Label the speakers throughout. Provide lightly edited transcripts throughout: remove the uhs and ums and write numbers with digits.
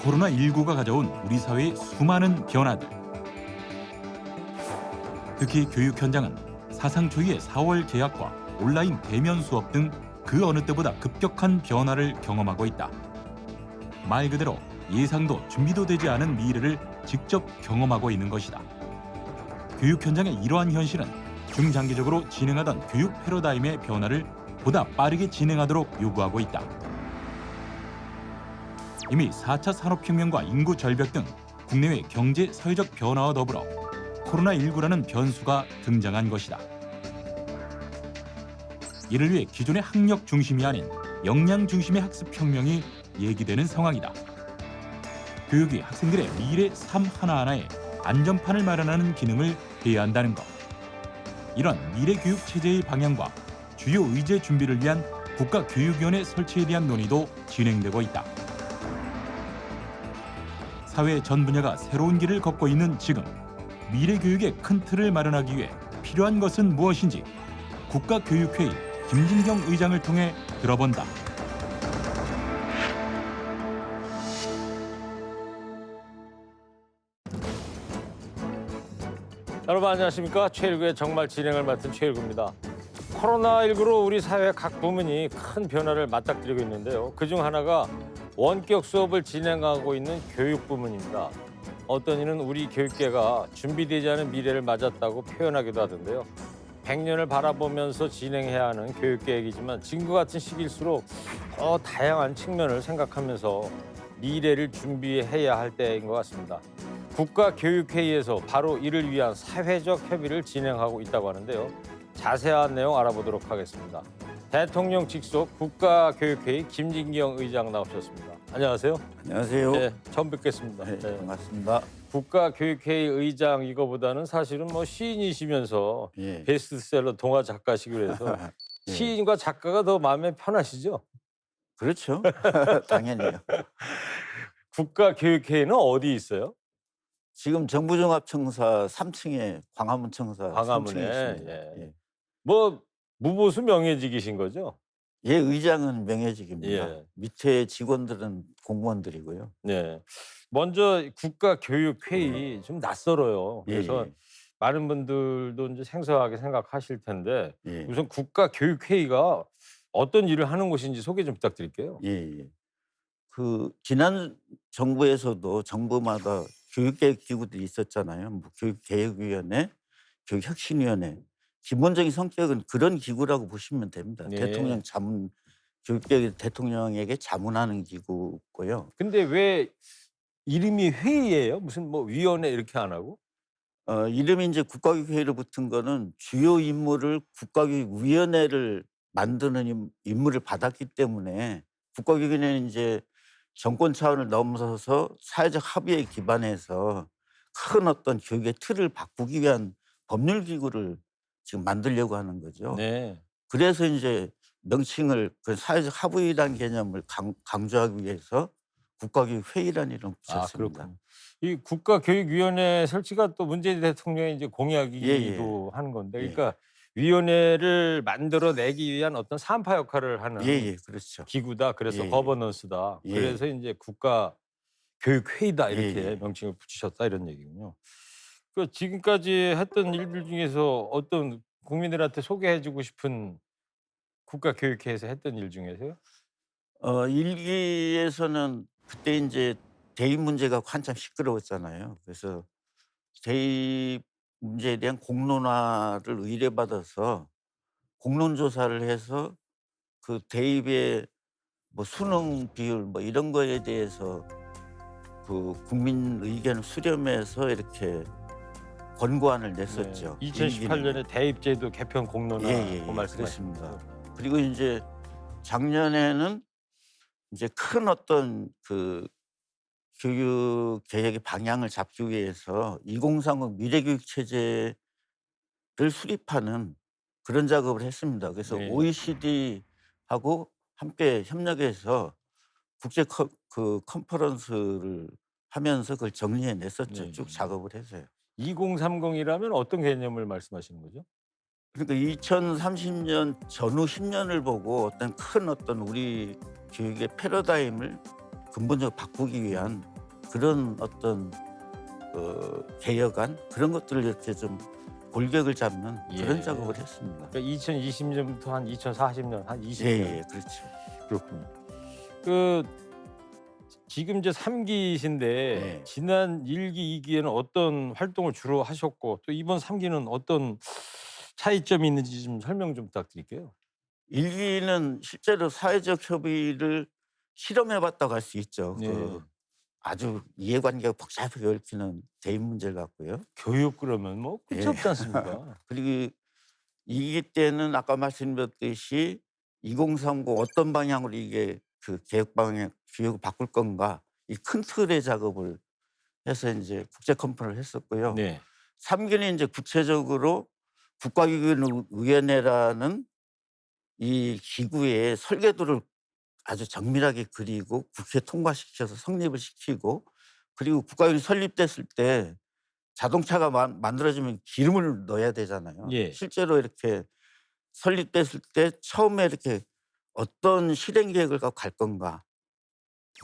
Speaker 1: 코로나19가 가져온 우리 사회의 수많은 변화들. 특히 교육 현장은 사상 초유의 4월 개학과 온라인 대면 수업 등 그 어느 때보다 급격한 변화를 경험하고 있다. 말 그대로 예상도 준비도 되지 않은 미래를 직접 경험하고 있는 것이다. 교육 현장의 이러한 현실은 중장기적으로 진행하던 교육 패러다임의 변화를 보다 빠르게 진행하도록 요구하고 있다. 이미 4차 산업혁명과 인구 절벽 등 국내외 경제, 사회적 변화와 더불어 코로나19라는 변수가 등장한 것이다. 이를 위해 기존의 학력 중심이 아닌 역량 중심의 학습혁명이 얘기되는 상황이다. 교육이 학생들의 미래 삶 하나하나에 안전판을 마련하는 기능을 해야 한다는 것. 이런 미래 교육 체제의 방향과 주요 의제 준비를 위한 국가교육위원회 설치에 대한 논의도 진행되고 있다. 사회 전 분야가 새로운 길을 걷고 있는 지금, 미래 교육의 큰 틀을 마련하기 위해 필요한 것은 무엇인지 국가교육회의 김진경 의장을 통해 들어본다.
Speaker 2: 여러분 안녕하십니까? 최일구의 정말 진행을 맡은 최일구입니다. 코로나19로 우리 사회 각 부문이 큰 변화를 맞닥뜨리고 있는데요. 그중 하나가 원격 수업을 진행하고 있는 교육 부문입니다. 어떤 이는 우리 교육계가 준비되지 않은 미래를 맞았다고 표현하기도 하던데요. 100년을 바라보면서 진행해야 하는 교육 계획이지만 지금과 같은 시기일수록 더 다양한 측면을 생각하면서 미래를 준비해야 할 때인 것 같습니다. 국가교육회의에서 바로 이를 위한 사회적 협의를 진행하고 있다고 하는데요. 자세한 내용 알아보도록 하겠습니다. 대통령 직속 국가교육회의 김진경 의장 나오셨습니다. 안녕하세요.
Speaker 3: 안녕하세요.
Speaker 2: 네, 처음 뵙겠습니다.
Speaker 3: 네,
Speaker 2: 네.
Speaker 3: 반갑습니다.
Speaker 2: 국가교육회의 의장 이거보다는 사실은 뭐 시인이시면서
Speaker 3: 예.
Speaker 2: 베스트셀러 동화 작가시기로 해서
Speaker 3: 예.
Speaker 2: 시인과 작가가 더 마음에 편하시죠?
Speaker 3: 그렇죠. 당연히요.
Speaker 2: 국가교육회의는 어디 있어요?
Speaker 3: 지금 정부종합청사 3층에 광화문청사
Speaker 2: 광화문에.
Speaker 3: 3층에 있습니다.
Speaker 2: 예.
Speaker 3: 예.
Speaker 2: 뭐 무보수 명예직이신 거죠?
Speaker 3: 예, 의장은 명예직입니다.
Speaker 2: 예.
Speaker 3: 밑에 직원들은 공무원들이고요.
Speaker 2: 네. 먼저 국가교육회의 좀 낯설어요. 그래서
Speaker 3: 예,
Speaker 2: 많은 분들도 이제 생소하게 생각하실 텐데
Speaker 3: 예.
Speaker 2: 우선 국가교육회의가 어떤 일을 하는 곳인지 소개 좀 부탁드릴게요.
Speaker 3: 예, 예. 그 지난 정부에서도 정부마다 교육계획 기구들이 있었잖아요. 뭐 교육개혁위원회, 교육혁신위원회. 기본적인 성격은 그런 기구라고 보시면 됩니다.
Speaker 2: 예.
Speaker 3: 대통령 자문, 교육계획 대통령에게 자문하는 기구고요.
Speaker 2: 근데 왜 이름이 회의예요? 무슨 뭐 위원회 이렇게 안 하고?
Speaker 3: 이름이 이제 국가교육회의로 붙은 거는 주요 임무를 국가교육위원회를 만드는 임무를 받았기 때문에 국가교육위원회는 이제 정권 차원을 넘어서서 사회적 합의에 기반해서 큰 어떤 교육의 틀을 바꾸기 위한 법률 기구를 지금 만들려고 하는 거죠.
Speaker 2: 네.
Speaker 3: 그래서 이제 명칭을 그 사회적 합의라는 개념을 강조하기 위해서 국가교육회의라는 이름을
Speaker 2: 아,
Speaker 3: 붙였습니다.
Speaker 2: 그렇군요. 이 국가교육위원회 설치가 또 문재인 대통령의 이제 공약이기도
Speaker 3: 예, 예.
Speaker 2: 하는 건데,
Speaker 3: 예.
Speaker 2: 그러니까 위원회를 만들어내기 위한 어떤 산파 역할을 하는
Speaker 3: 예, 그렇죠.
Speaker 2: 기구다. 그래서
Speaker 3: 예.
Speaker 2: 거버넌스다.
Speaker 3: 예.
Speaker 2: 그래서 이제 국가교육회의다 이렇게
Speaker 3: 예.
Speaker 2: 명칭을 붙이셨다 이런 얘기군요. 그 지금까지 했던 일들 중에서 어떤 국민들한테 소개해주고 싶은 국가교육회에서 했던 일 중에서요?
Speaker 3: 일기에서는 그때 이제 대입 문제가 한참 시끄러웠잖아요. 그래서 대입 문제에 대한 공론화를 의뢰받아서 공론 조사를 해서 그 대입의 뭐 수능 비율 뭐 이런 거에 대해서 그 국민 의견을 수렴해서 이렇게 권고안을 냈었죠.
Speaker 2: 2018년에 대입제도 개편 공론화
Speaker 3: 예,
Speaker 2: 말씀하십니다.
Speaker 3: 그렇습니다. 그리고 이제 작년에는 이제 큰 어떤 그 교육 개혁의 방향을 잡기 위해서 2030 미래교육 체제를 수립하는 그런 작업을 했습니다. 그래서
Speaker 2: 네.
Speaker 3: OECD하고 함께 협력해서 국제 컨퍼런스를 하면서 그걸 정리해 냈었죠.
Speaker 2: 네.
Speaker 3: 쭉 작업을 해서요.
Speaker 2: 2030이라면 어떤 개념을 말씀하시는 거죠?
Speaker 3: 그러니까 2030년 전후 10년을 보고 어떤 큰 어떤 우리 교육의 패러다임을 근본적으로 바꾸기 위한 그런 어떤 개혁안 그런 것들을 이렇게 좀 골격을 잡는 그런
Speaker 2: 예.
Speaker 3: 작업을 했습니다.
Speaker 2: 그러니까 2020년부터 한 2040년 한 20년.
Speaker 3: 예, 그렇죠.
Speaker 2: 그렇군요. 그 지금 이제 3기신데
Speaker 3: 네.
Speaker 2: 지난 1기, 2기에는 어떤 활동을 주로 하셨고 또 이번 3기는 어떤 차이점이 있는지 좀 설명 좀 부탁드릴게요.
Speaker 3: 일기는 실제로 사회적 협의를 실험해봤다고 할 수 있죠.
Speaker 2: 네.
Speaker 3: 아주 이해관계가 복잡하게 얽히는 대인 문제를 갖고요.
Speaker 2: 교육 그러면 뭐 끝이
Speaker 3: 예.
Speaker 2: 없지 않습니까?
Speaker 3: 그리고 이기 때는 아까 말씀드렸듯이 2030 어떤 방향으로 이게 그 개혁 방향 교육을 바꿀 건가 이 큰 틀의 작업을 해서 이제 국제 컨퍼런스를 했었고요.
Speaker 2: 네.
Speaker 3: 3기는 이제 구체적으로 국가기금위원회라는 이 기구의 설계도를 아주 정밀하게 그리고 국회 통과시켜서 성립을 시키고 그리고 국가기금이 설립됐을 때 자동차가 만들어지면 기름을 넣어야 되잖아요.
Speaker 2: 예.
Speaker 3: 실제로 이렇게 설립됐을 때 처음에 이렇게 어떤 실행 계획을 갖고 갈 건가,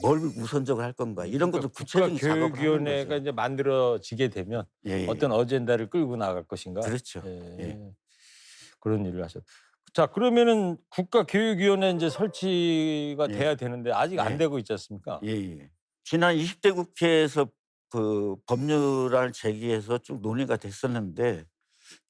Speaker 3: 뭘 우선적으로 할 건가 이런 것도 구체적인 작업을 하는
Speaker 2: 국가교육위원회가
Speaker 3: 거죠.
Speaker 2: 이제 만들어지게 되면
Speaker 3: 예, 예.
Speaker 2: 어떤 어젠다를 끌고 나갈 것인가.
Speaker 3: 그렇죠.
Speaker 2: 예.
Speaker 3: 예.
Speaker 2: 그런 일을 하셨. 자 그러면은 국가교육위원회 이제 설치가
Speaker 3: 예.
Speaker 2: 돼야 되는데 아직 안
Speaker 3: 예.
Speaker 2: 되고 있지 않습니까?
Speaker 3: 예, 예. 지난 20대 국회에서 그 법률안을 제기해서 쭉 논의가 됐었는데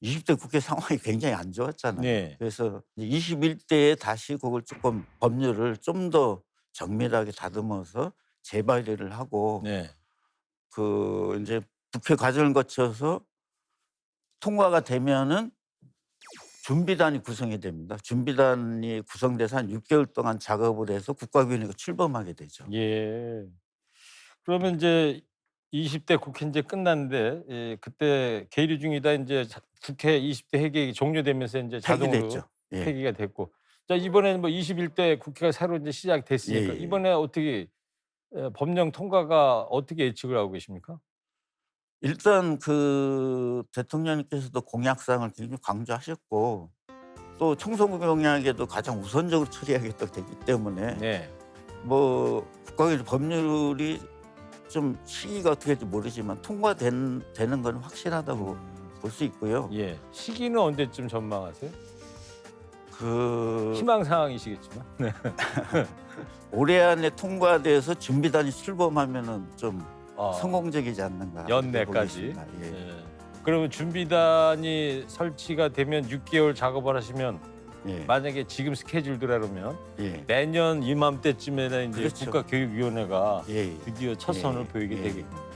Speaker 3: 20대 국회 상황이 굉장히 안 좋았잖아요.
Speaker 2: 네.
Speaker 3: 그래서 21대에 다시 그걸 조금 법률을 좀 더 정밀하게 다듬어서 재발의를 하고
Speaker 2: 네.
Speaker 3: 그 이제 국회 과정을 거쳐서 통과가 되면은 준비단이 구성이 됩니다. 준비단이 구성돼서 한 6개월 동안 작업을 해서 국가위원회가 출범하게 되죠.
Speaker 2: 예. 그러면 이제 20대 국회 이제 끝났는데 예, 그때 계류 중이다 이제 국회 20대 회기 종료되면서 이제 자동으로
Speaker 3: 폐기됐죠. 예.
Speaker 2: 폐기가 됐고. 자 이번에는 뭐 21대 국회가 새로 이제 시작이 됐으니까
Speaker 3: 예, 예.
Speaker 2: 이번에 어떻게 법령 통과가 어떻게 예측을 하고 계십니까?
Speaker 3: 일단 그 대통령님께서도 공약상을 굉장히 강조하셨고 또 청소년 공약에도 가장 우선적으로 처리하겠다고 되기 때문에
Speaker 2: 네.
Speaker 3: 뭐 국가의 법률이 좀 시기가 어떻게 될지 모르지만 되는 건 확실하다고 볼 수 있고요.
Speaker 2: 예. 시기는 언제쯤 전망하세요?
Speaker 3: 그
Speaker 2: 희망 사항이시겠지만. 네.
Speaker 3: 올해 안에 통과돼서 준비단이 출범하면은 좀
Speaker 2: 아,
Speaker 3: 성공적이지 않는가.
Speaker 2: 연내까지.
Speaker 3: 보겠습니다. 예.
Speaker 2: 예. 그러면 준비단이 설치가 되면 6개월 작업을 하시면
Speaker 3: 예.
Speaker 2: 만약에 지금 스케줄대로면
Speaker 3: 예.
Speaker 2: 내년 이맘때쯤에는 이제
Speaker 3: 그렇죠.
Speaker 2: 국가교육위원회가
Speaker 3: 예.
Speaker 2: 드디어 첫 선을
Speaker 3: 예.
Speaker 2: 보이게
Speaker 3: 예.
Speaker 2: 되겠군요.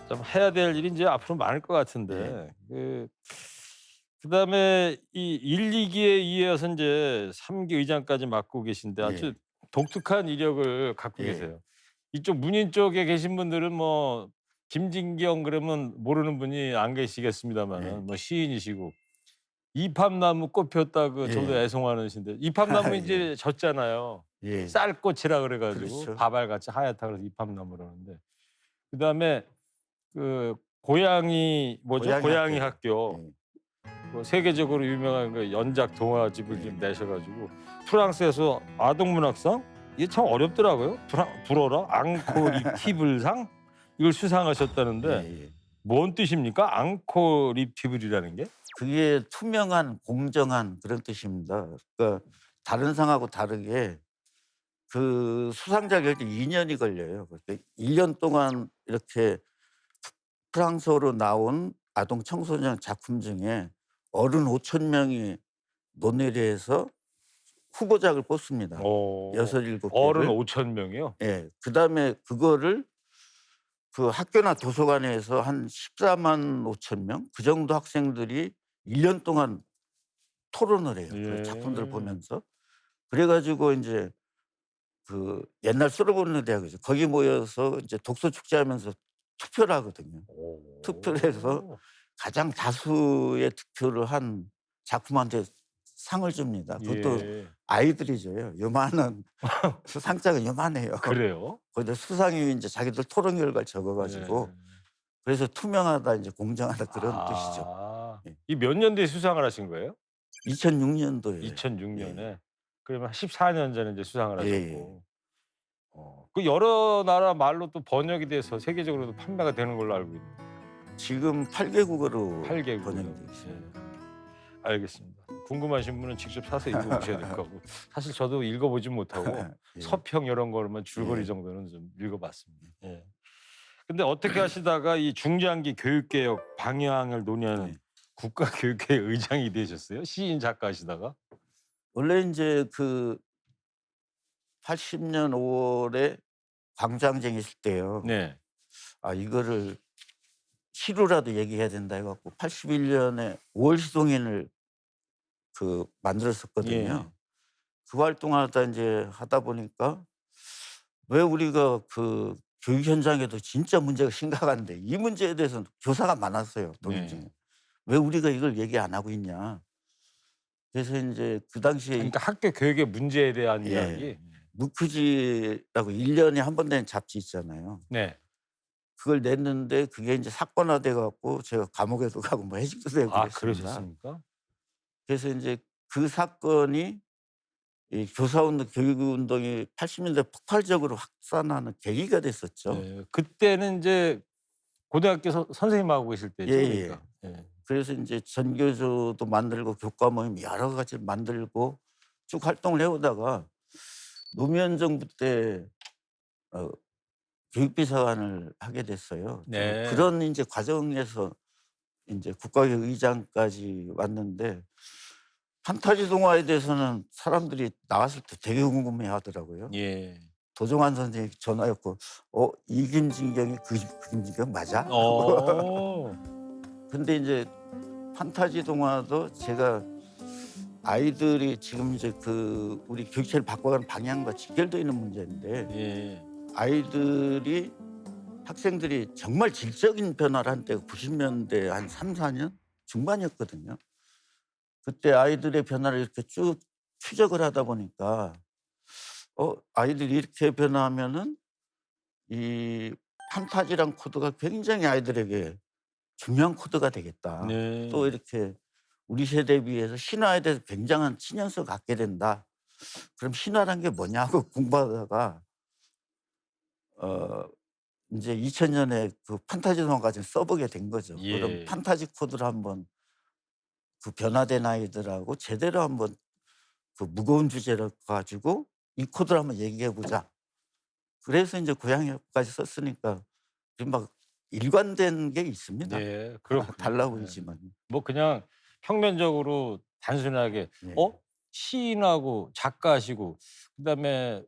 Speaker 2: 좀 해야 될 일이 이제 앞으로 많을 것 같은데 그다음에 이 1, 2기에 이어서 이제 3기 의장까지 맡고 계신데 아주
Speaker 3: 예.
Speaker 2: 독특한 이력을 갖고
Speaker 3: 예.
Speaker 2: 계세요. 이쪽 문인 쪽에 계신 분들은 뭐 김진경 그러면 모르는 분이 안 계시겠습니다만은
Speaker 3: 예.
Speaker 2: 뭐 시인이시고 이팝나무 꽃 피웠다 그 저도
Speaker 3: 예.
Speaker 2: 애송하는신데 이팝나무
Speaker 3: 예.
Speaker 2: 이제 졌잖아요.
Speaker 3: 예.
Speaker 2: 쌀꽃이라 그래가지고
Speaker 3: 그렇죠.
Speaker 2: 바발같이 하얗다 그래서 이팝나무 그러는데 그다음에 그 고양이 뭐죠? 고양이 학교.
Speaker 3: 예.
Speaker 2: 뭐 세계적으로 유명한 그 연작 동화집을
Speaker 3: 예.
Speaker 2: 좀 내셔가지고 프랑스에서 아동문학상 이게 참 어렵더라고요. 불어라 앙코리티블상 이걸 수상하셨다는데
Speaker 3: 예. 예.
Speaker 2: 뭔 뜻입니까? 앙코리티블이라는 게?
Speaker 3: 그게 투명한 공정한 그런 뜻입니다. 그러니까 다른 상하고 다르게 그 수상자 결정 2년이 걸려요. 그러니까 1년 동안 이렇게 프랑스어로 나온 아동 청소년 작품 중에 어른 5천 명이 논의를 해서 후보작을 뽑습니다.
Speaker 2: 오.
Speaker 3: 6, 7개를.
Speaker 2: 어른 5천 명이요?
Speaker 3: 예. 그다음에 그거를 그 학교나 도서관에서 한 14만 5천 명 그 정도 학생들이 1년 동안 토론을 해요.
Speaker 2: 예.
Speaker 3: 그 작품들을 보면서. 그래 가지고 인제 그 옛날 소르본 대학이죠. 거기 모여서 이제 독서 축제하면서 투표를 하거든요.
Speaker 2: 오.
Speaker 3: 투표를 해서 가장 다수의 득표를 한 작품한테 상을 줍니다. 그것도
Speaker 2: 예.
Speaker 3: 아이들이죠. 요만한 상장은 요만해요.
Speaker 2: 그래요?
Speaker 3: 거기다 수상이 이제 자기들 토론 결과를 적어 가지고
Speaker 2: 예.
Speaker 3: 그래서 투명하다 이제 공정하다 그런 뜻이죠.
Speaker 2: 아.
Speaker 3: 예.
Speaker 2: 이 몇 년도에 수상을 하신 거예요?
Speaker 3: 2006년도에
Speaker 2: 2006년에. 그러면 14년 전에 이제 수상을
Speaker 3: 예,
Speaker 2: 하셨고. 그 여러 나라 말로 또 번역이 돼서 세계적으로도 판매가 되는 걸로 알고 있는데
Speaker 3: 지금 8개국어로
Speaker 2: 8개국.
Speaker 3: 번역돼 있어요.
Speaker 2: 알겠습니다. 궁금하신 분은 직접 사서 읽어보셔야 될 거고 사실 저도 읽어보진 못하고
Speaker 3: 예.
Speaker 2: 서평 이런 거만 줄거리
Speaker 3: 예.
Speaker 2: 정도는 좀 읽어봤습니다. 예. 근데 어떻게 하시다가 이 중장기 교육개혁 방향을 논의하는
Speaker 3: 네.
Speaker 2: 국가교육회 의장이 되셨어요? 시인 작가 하시다가?
Speaker 3: 원래 이제 그 80년 5월에 광장쟁이 있을 때요.
Speaker 2: 네.
Speaker 3: 아 이거를 시로라도 얘기해야 된다 해 갖고 81년에 5월 시동인을 만들었었거든요.
Speaker 2: 예.
Speaker 3: 그 활동하다 이제 하다 보니까 왜 우리가 교육 현장에도 진짜 문제가 심각한데 이 문제에 대해서는 교사가 많았어요, 동인 중에.
Speaker 2: 네.
Speaker 3: 왜 우리가 이걸 얘기 안 하고 있냐. 그래서 인제 그 당시에
Speaker 2: 그러니까 학교 교육의 문제에 대한
Speaker 3: 예.
Speaker 2: 이야기.
Speaker 3: 무크지라고 1 년에 한 번 내는 잡지 있잖아요.
Speaker 2: 네.
Speaker 3: 그걸 냈는데 그게 인제 사건화돼 갖고 제가 감옥에도 가고 뭐 해직도 되고
Speaker 2: 아
Speaker 3: 그랬습니다.
Speaker 2: 그러셨습니까?
Speaker 3: 그래서 인제 그 사건이 이 교사운동, 교육운동이 80년대 폭발적으로 확산하는 계기가 됐었죠.
Speaker 2: 네. 그때는 이제 고등학교 선생님하고 계실 때죠.
Speaker 3: 예예.
Speaker 2: 그러니까. 예.
Speaker 3: 그래서 인제 전교조도 만들고 교과 모임 여러 가지를 만들고 쭉 활동을 해 오다가 노무현 정부 때 교육비서관을 하게 됐어요.
Speaker 2: 네.
Speaker 3: 그런 인제 과정에서 인제 국가교육 의장까지 왔는데 판타지 동화에 대해서는 사람들이 나왔을 때 되게 궁금해하더라고요.
Speaker 2: 예.
Speaker 3: 도종환 선생님이 전화 였고 이김진경이 그 김진경 맞아?
Speaker 2: 어.
Speaker 3: 근데 인제 판타지 동화도 제가 아이들이 지금 이제 우리 교육체를 바꿔가는 방향과 직결되어 있는 문제인데
Speaker 2: 예.
Speaker 3: 아이들이 학생들이 정말 질적인 변화를 한 때가 90년대 한 3-4년 중반이었거든요. 그때 아이들의 변화를 이렇게 쭉 추적을 하다 보니까 아이들이 이렇게 변화하면은 이 판타지란 코드가 굉장히 아이들에게 중요한 코드가 되겠다.
Speaker 2: 네.
Speaker 3: 또 이렇게 우리 세대에 비해서 신화에 대해서 굉장한 친연성을 갖게 된다. 그럼 신화란 게 뭐냐고 공부하다가 인제 2000년에 그 판타지 동화까지 써보게 된 거죠. 그럼
Speaker 2: 예.
Speaker 3: 판타지 코드를 한번 변화된 아이들하고 제대로 한번 무거운 주제를 가지고 이 코드를 한번 얘기해 보자. 그래서 인제 고향역까지 썼으니까 지금 막 일관된 게 있습니다.
Speaker 2: 네. 그렇군요.
Speaker 3: 달라
Speaker 2: 네.
Speaker 3: 보이지만.
Speaker 2: 뭐 그냥 평면적으로 단순하게
Speaker 3: 네.
Speaker 2: 시인하고 작가시고 그다음에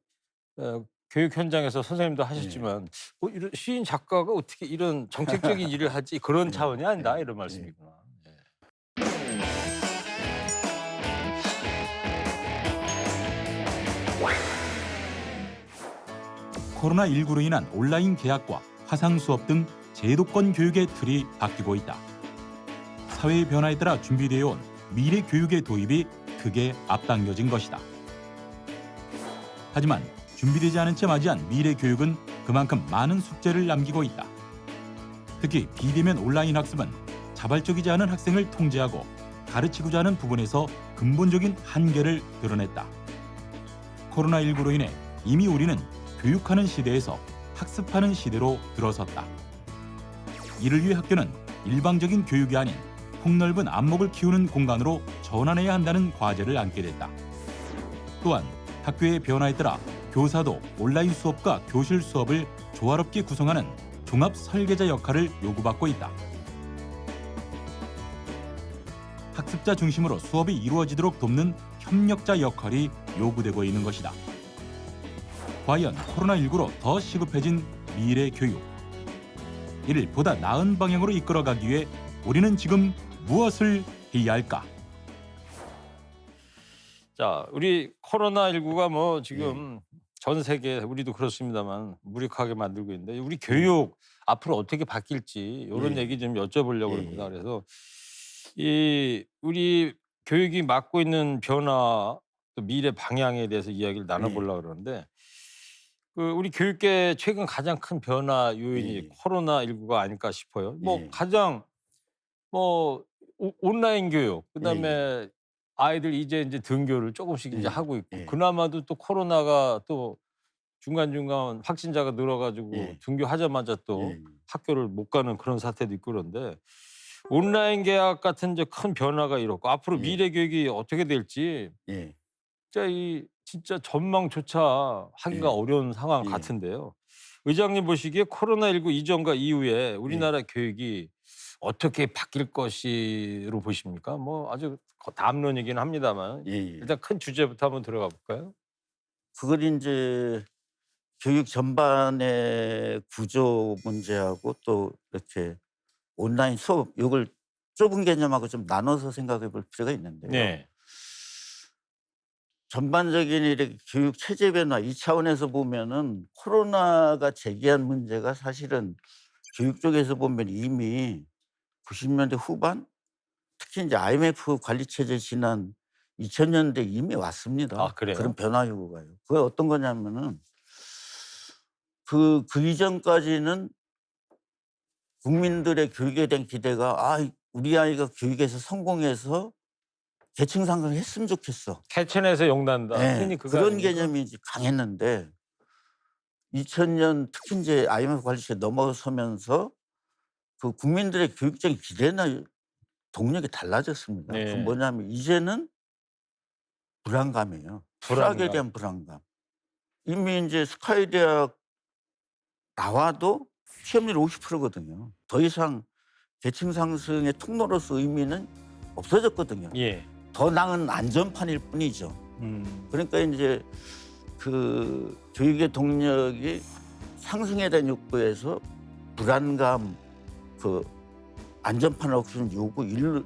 Speaker 2: 교육 현장에서 선생님도 하셨지만 이런 시인 작가가 어떻게 이런 정책적인 일을 하지 그런
Speaker 3: 네.
Speaker 2: 차원이 아니다
Speaker 3: 네.
Speaker 2: 이런
Speaker 3: 네.
Speaker 2: 말씀이구나. 네.
Speaker 1: 코로나19로 인한 온라인 개학과 화상 수업 등 제도권 교육의 틀이 바뀌고 있다. 사회의 변화에 따라 준비되어 온 미래 교육의 도입이 크게 앞당겨진 것이다. 하지만 준비되지 않은 채 맞이한 미래 교육은 그만큼 많은 숙제를 남기고 있다. 특히 비대면 온라인 학습은 자발적이지 않은 학생을 통제하고 가르치고자 하는 부분에서 근본적인 한계를 드러냈다. 코로나19로 인해 이미 우리는 교육하는 시대에서 학습하는 시대로 들어섰다. 이를 위해 학교는 일방적인 교육이 아닌 폭넓은 안목을 키우는 공간으로 전환해야 한다는 과제를 안게 됐다. 또한 학교의 변화에 따라 교사도 온라인 수업과 교실 수업을 조화롭게 구성하는 종합 설계자 역할을 요구받고 있다. 학습자 중심으로 수업이 이루어지도록 돕는 협력자 역할이 요구되고 있는 것이다. 과연 코로나19로 더 시급해진 미래 교육. 이를 보다 나은 방향으로 이끌어가기 위해 우리는 지금 무엇을 해야 할까?
Speaker 2: 자, 우리 코로나19가 뭐 지금 전 세계 우리도 그렇습니다만 무력하게 만들고 있는데 우리 교육 앞으로 어떻게 바뀔지 이런
Speaker 3: 예.
Speaker 2: 얘기 좀 여쭤보려고
Speaker 3: 예,
Speaker 2: 합니다.
Speaker 3: 예.
Speaker 2: 그래서 이 우리 교육이 맡고 있는 변화 또 미래 방향에 대해서 이야기를 나눠보려고 그러는데 우리 교육계 최근 가장 큰 변화 요인이
Speaker 3: 예.
Speaker 2: 코로나19가 아닐까 싶어요. 뭐
Speaker 3: 예.
Speaker 2: 가장 뭐 온라인 교육 그다음에
Speaker 3: 예.
Speaker 2: 아이들 이제 등교를 조금씩 이제
Speaker 3: 예.
Speaker 2: 하고 있고
Speaker 3: 예.
Speaker 2: 그나마도 또 코로나가 또 중간중간 확진자가 늘어가지고
Speaker 3: 예.
Speaker 2: 등교하자마자 또
Speaker 3: 예.
Speaker 2: 학교를 못 가는 그런 사태도 있고 그런데 온라인 계약 같은 이제 큰 변화가 이렇고 앞으로
Speaker 3: 예.
Speaker 2: 미래 교육이 어떻게 될지
Speaker 3: 예.
Speaker 2: 진짜 전망조차 하기가
Speaker 3: 예.
Speaker 2: 어려운 상황
Speaker 3: 예.
Speaker 2: 같은데요. 의장님 보시기에 코로나19 이전과 이후에 우리나라
Speaker 3: 예.
Speaker 2: 교육이 어떻게 바뀔 것이로 보십니까? 뭐 아주 담론이긴 합니다만
Speaker 3: 예예.
Speaker 2: 일단 큰 주제부터 한번 들어가 볼까요?
Speaker 3: 그걸 인제 교육 전반의 구조 문제하고 또 이렇게 온라인 수업 요걸 좁은 개념하고 좀 나눠서 생각해 볼 필요가 있는데요.
Speaker 2: 네.
Speaker 3: 전반적인 이렇게 교육 체제 변화 이 차원에서 보면은 코로나가 제기한 문제가 사실은 교육 쪽에서 보면 이미 90 년대 후반 특히 인제 IMF 관리 체제 지난 2000 년대 이미 왔습니다.
Speaker 2: 아 그래요?
Speaker 3: 그런 변화 요구가요. 그게 어떤 거냐면은 그 이전까지는 국민들의 교육에 대한 기대가 '아 우리 아이가 교육에서 성공해서 계층 상승했으면 좋겠어.'
Speaker 2: 개천에서 용난다.
Speaker 3: 예.
Speaker 2: 흔히 그거
Speaker 3: 그런
Speaker 2: 아닙니까?
Speaker 3: 개념이 이제 강했는데 2000년 특히 인제 IMF 관리체제 넘어서면서 그 국민들의 교육적인 기대나 동력이 달라졌습니다. 그건
Speaker 2: 네.
Speaker 3: 뭐냐면 이제는 불안감이에요. 추락에
Speaker 2: 불안감.
Speaker 3: 대한 불안감. 이미 인제 스카이 대학 나와도 취업률 50% 거든요. 더 이상 계층 상승의 통로로서 의미는 없어졌거든요.
Speaker 2: 예.
Speaker 3: 더 나은 안전판일 뿐이죠. 그러니까 인제 그 교육의 동력이 상승에 대한 욕구에서 불안감, 그 안전판을 없애는 요구 일로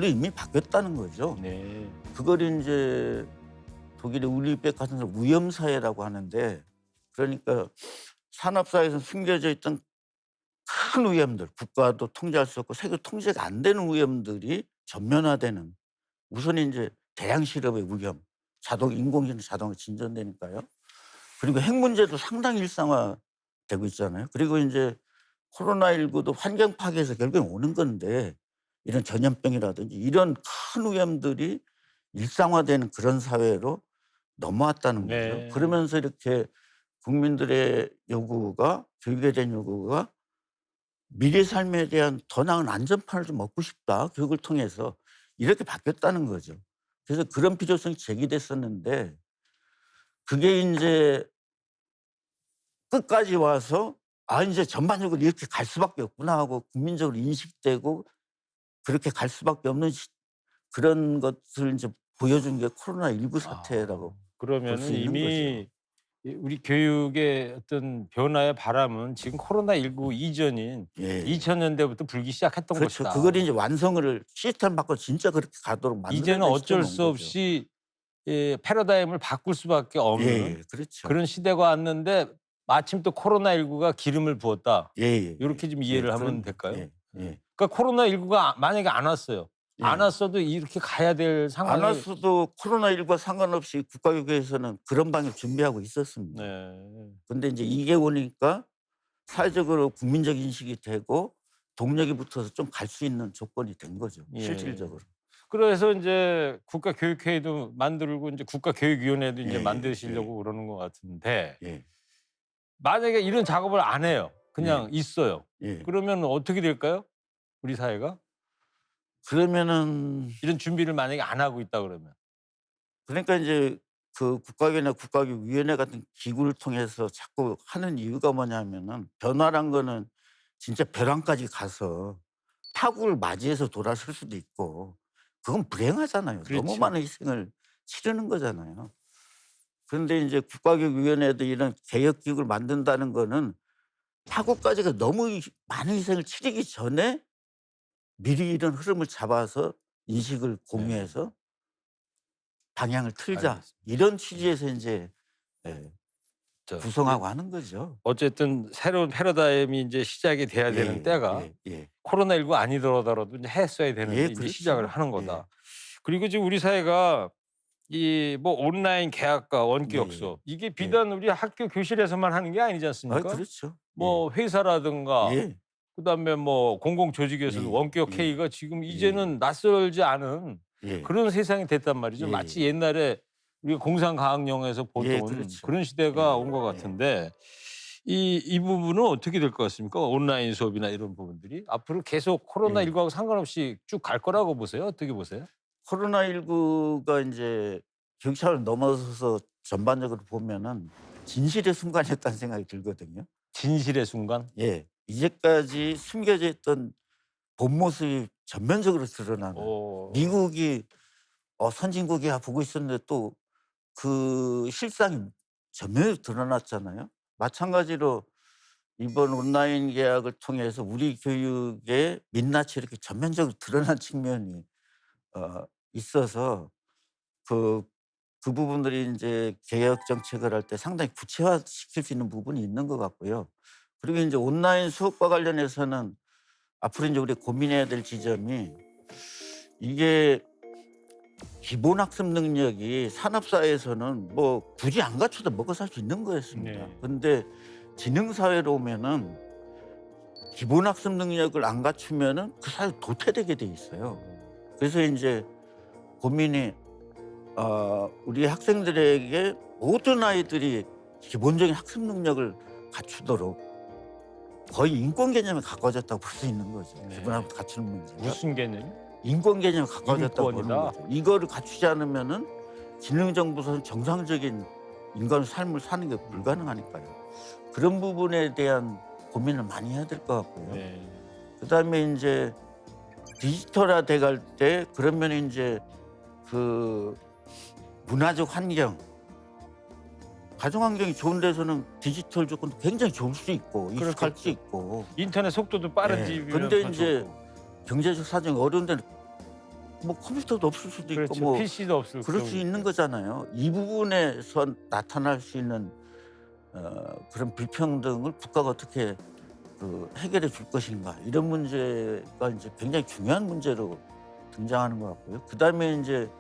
Speaker 3: 이미 바뀌었다는 거죠.
Speaker 2: 네.
Speaker 3: 그걸 인제 독일의 울리백 같은 데서 위험사회라고 하는데 그러니까 산업사회에서 숨겨져 있던 큰 위험들, 국가도 통제할 수 없고 세계도 통제가 안 되는 위험들이 전면화되는 우선 인제 대량 실업의 위험, 인공지능 자동으로 진전되니까요. 그리고 핵 문제도 상당히 일상화되고 있잖아요. 그리고 인제 코로나19도 환경 파괴에서 결국엔 오는 건데 이런 전염병이라든지 이런 큰 위험들이 일상화되는 그런 사회로 넘어왔다는 거죠.
Speaker 2: 네.
Speaker 3: 그러면서 이렇게 국민들의 요구가 교육에 대한 요구가 '미래 삶에 대한 더 나은 안전판을 좀 얻고 싶다. 교육을 통해서.' 이렇게 바뀌었다는 거죠. 그래서 그런 필요성이 제기됐었는데 그게 인제 끝까지 와서 '아 인제 전반적으로 이렇게 갈 수밖에 없구나.' 하고 국민적으로 인식되고 그렇게 갈 수밖에 없는 그런 것을 인제 보여준 게 코로나19 사태라고 볼
Speaker 2: 그러면은
Speaker 3: 수 있는
Speaker 2: 이미 우리 교육의 어떤 변화의 바람은 지금 코로나19 이전인
Speaker 3: 예.
Speaker 2: 2000년대부터 불기 시작했던
Speaker 3: 그렇죠.
Speaker 2: 것이다.
Speaker 3: 그걸 인제 완성을 시스템 바꿔 진짜 그렇게 가도록 만들어야
Speaker 2: 이제는 어쩔
Speaker 3: 시스템이
Speaker 2: 수
Speaker 3: 온 거죠.
Speaker 2: 없이 패러다임을 바꿀 수밖에 없는
Speaker 3: 예예. 그렇죠.
Speaker 2: 그런 시대가 왔는데 마침 또 코로나19가 기름을 부었다.
Speaker 3: 예예.
Speaker 2: 요렇게 좀 이해를 하면 될까요?
Speaker 3: 예. 예.
Speaker 2: 그러니까 코로나19가 만약에 안 왔어요.
Speaker 3: 예.
Speaker 2: 안 왔어도 이렇게 가야 될 상황이
Speaker 3: 안 왔어도 코로나19와 상관없이 국가교육에서는 그런 방향을 준비하고 있었습니다.
Speaker 2: 네.
Speaker 3: 근데 인제 이게 오니까 사회적으로 국민적 인식이 되고 동력이 붙어서 좀 갈 수 있는 조건이 된 거죠,
Speaker 2: 예.
Speaker 3: 실질적으로.
Speaker 2: 그래서 인제 국가교육회의도 만들고 인제 국가교육위원회도 인제
Speaker 3: 예,
Speaker 2: 만드시려고 그러는 것 같은데
Speaker 3: 예.
Speaker 2: 만약에 이런 작업을 안 해요. 그냥 있어요.
Speaker 3: 예.
Speaker 2: 그러면 어떻게 될까요? 우리 사회가?
Speaker 3: 그러면은
Speaker 2: 이런 준비를 만약에 안 하고 있다 그러면.
Speaker 3: 그러니까 인제 그 국가교육이나 국가교육위원회 같은 기구를 통해서 자꾸 하는 이유가 뭐냐면은 변화란 거는 진짜 벼랑까지 가서 파국을 맞이해서 돌아설 수도 있고 그건 불행하잖아요. 너무
Speaker 2: 그렇죠.
Speaker 3: 많은 희생을 치르는 거잖아요. 그런데 인제 국가교육위원회도 이런 개혁 기구를 만든다는 거는 파국까지가 너무 많은 희생을 치르기 전에 미리 이런 흐름을 잡아서 인식을 공유해서 방향을 틀자.
Speaker 2: 알겠습니다.
Speaker 3: 이런 취지에서 인제 예
Speaker 2: 저
Speaker 3: 구성하고 하는 거죠.
Speaker 2: 어쨌든 새로운 패러다임이 인제 시작이 돼야 되는 때가
Speaker 3: 예.
Speaker 2: 코로나19 아니더라도 인제 했어야 되는데
Speaker 3: 예,
Speaker 2: 인제
Speaker 3: 그렇죠.
Speaker 2: 시작을 하는 거다.
Speaker 3: 예.
Speaker 2: 그리고 지금 우리 사회가 이 뭐 온라인 개학과 원격
Speaker 3: 예, 예.
Speaker 2: 수업 이게 비단 우리 학교 교실에서만 하는 게 아니지
Speaker 3: 아
Speaker 2: 않습니까?
Speaker 3: 그렇죠.
Speaker 2: 뭐 회사라든가
Speaker 3: 예.
Speaker 2: 그다음에 뭐 공공 조직에서도
Speaker 3: 예,
Speaker 2: 원격
Speaker 3: 예.
Speaker 2: 회의가 지금 이제는 낯설지 않은
Speaker 3: 예.
Speaker 2: 그런 세상이 됐단 말이죠.
Speaker 3: 예,
Speaker 2: 마치
Speaker 3: 예.
Speaker 2: 옛날에 우리가 공상과학용에서 보던
Speaker 3: 예, 그렇죠.
Speaker 2: 그런 시대가
Speaker 3: 예,
Speaker 2: 온 것
Speaker 3: 예.
Speaker 2: 같은데 이 부분은 어떻게 될 것 같습니까? 온라인 수업이나 이런 부분들이 앞으로 계속
Speaker 3: 예.
Speaker 2: 코로나19하고 상관없이 쭉 갈 거라고 보세요? 어떻게 보세요?
Speaker 3: 코로나19가 인제 교육 차원을 넘어서서 전반적으로 보면은 진실의 순간이었다는 생각이 들거든요.
Speaker 2: 진실의 순간?
Speaker 3: 예. 이제까지 숨겨져 있던 본 모습이 전면적으로 드러나는,
Speaker 2: 오.
Speaker 3: 미국이 선진국이야 보고 있었는데 또 그 실상이 전면으로 드러났잖아요. 마찬가지로 이번 온라인 계약을 통해서 우리 교육의 민낯이 이렇게 전면적으로 드러난 측면이 어 있어서 그 부분들이 인제 개혁 정책을 할 때 상당히 구체화시킬 수 있는 부분이 있는 것 같고요. 그리고 인제 온라인 수업과 관련해서는 앞으로 인제 우리가 고민해야 될 지점이, 이게 기본 학습 능력이 산업사회에서는 뭐 굳이 안 갖춰도 먹고 살 수 있는 거였습니다.
Speaker 2: 네.
Speaker 3: 근데 지능사회로 오면은 기본 학습 능력을 안 갖추면은 그 사회 도태되게 돼 있어요. 그래서 인제 고민이, 우리 학생들에게 모든 아이들이 기본적인 학습 능력을 갖추도록 거의 인권 개념에 가까워졌다고 볼 수 있는 거죠.
Speaker 2: 네.
Speaker 3: 기본 학습 갖추는 문제가.
Speaker 2: 무슨 개념이?
Speaker 3: 인권 개념에 가까워졌다고 보는
Speaker 2: 인권이다?
Speaker 3: 거죠. 이거를 갖추지 않으면은 지능정보선 정상적인 인간의 삶을 사는 게 불가능하니까요. 그런 부분에 대한 고민을 많이 해야 될 것 같고요.
Speaker 2: 네.
Speaker 3: 그다음에 인제 디지털화 돼 갈 때, 그러면 인제 그 문화적 환경, 가정 환경이 좋은 데서는 디지털 조건도 굉장히 좋을 수 있고 익숙할 수
Speaker 2: 그렇겠죠.
Speaker 3: 있고.
Speaker 2: 인터넷 속도도 빠른
Speaker 3: 예.
Speaker 2: 집이면
Speaker 3: 근데
Speaker 2: 더
Speaker 3: 인제
Speaker 2: 좋고.
Speaker 3: 경제적 사정이 어려운 데는 뭐 컴퓨터도 없을 수도 있고
Speaker 2: 그렇죠.
Speaker 3: 뭐
Speaker 2: PC도 없을
Speaker 3: 그럴 수
Speaker 2: 경우도
Speaker 3: 있는
Speaker 2: 있고.
Speaker 3: 거잖아요. 이 부분에서 나타날 수 있는 그런 불평등을 국가가 어떻게 해결해 줄 것인가, 이런 문제가 이제 굉장히 중요한 문제로 등장하는 것 같고요. 그다음에 이제